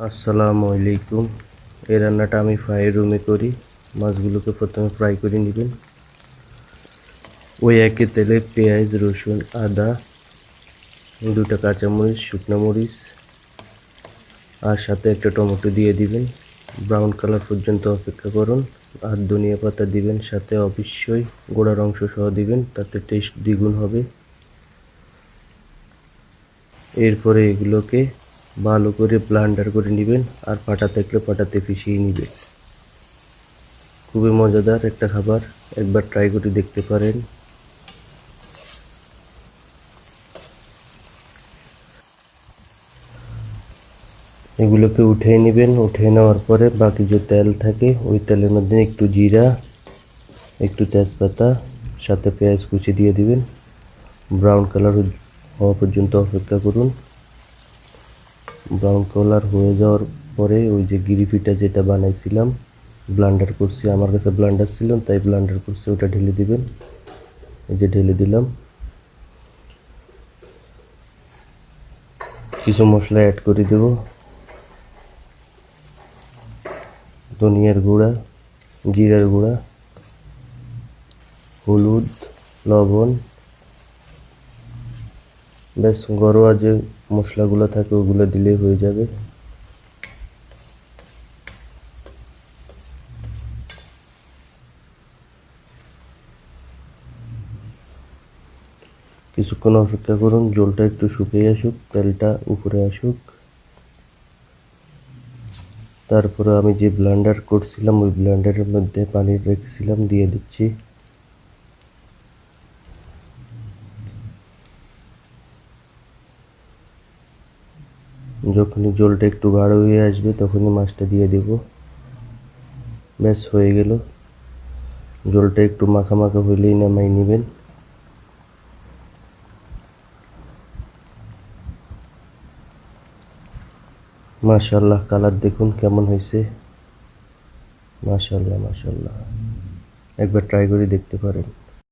আসসালামু আলাইকুম। এই রান্নাটা আমি ফ্রাই রুমে করি। মাছগুলোকে প্রথমে ফ্রাই করে নেবেন। ওই একই তেলে পেঁয়াজ, রসুন, আদা, দুটো কাঁচামরিচ, শুকনো মরিচ আর সাথে একটা টমেটো দিয়ে দিবেন। ব্রাউন কালার পর্যন্ত অপেক্ষা করুন। আর ধনিয়া পাতা দিবেন, সাথে অবশ্যই গোড়ার অংশ সহ দিবেন, তাতে টেস্ট দ্বিগুণ হবে। এরপরে এগুলোকে ভালো করে ব্লেন্ডার করে নেবেন, আর পাটা থাকলে পাটাতে পিষিয়ে নেবেন। খুবই মজাদার একটা খাবার, একবার ট্রাই করে দেখতে পারেন। এগুলোকে উঠিয়ে নেবেন। উঠিয়ে নেওয়ার পরে বাকি যে তেল থাকে ওই তেলের মধ্যে একটু জিরা, একটু তেজপাতা, সাথে পেঁয়াজ কুচি দিয়ে দিবেন। ব্রাউন কালার হওয়া পর্যন্ত অপেক্ষা করুন। ব্রাউন কালার হয়ে যাওয়ার পরে ওই যে গ্রেভিটা যেটা বানাইছিলাম, ব্লেন্ডার করছি, আমার কাছে ব্লেন্ডার ছিল তাই ব্লেন্ডার করছি, ওটা ঢেলে দিবেন। এই যে ঢেলে দিলাম। কিছু মশলা অ্যাড করে দেব। ধনিয়ার গুঁড়া, জিরার গুঁড়া, হলুদ, লবণ, ব্যাস ঘরোয়া যে মশলাগুলো থাকে ওগুলো দিলেই হয়ে যাবে। কিছুক্ষণ অপেক্ষা করুন, জলটা একটু শুকিয়ে আসুক, তেলটা উপরে আসুক। তারপরে আমি যে ব্লেন্ডার করছিলাম ওই ব্লেন্ডারের মধ্যে পানি রেখেছিলাম দিয়ে দিচ্ছি। যখনই জলটা একটু গাঢ় হয়ে আসবে তখনই মাছটা দিয়ে দেব। ব্যাস হয়ে গেল। জলটা একটু মাখা মাখা হইলেই নামাই নেবেন। মাশাআল্লাহ, কালার দেখুন কেমন হয়েছে। মাশাআল্লাহ মাশাআল্লাহ, একবার ট্রাই করে দেখতে পারেন।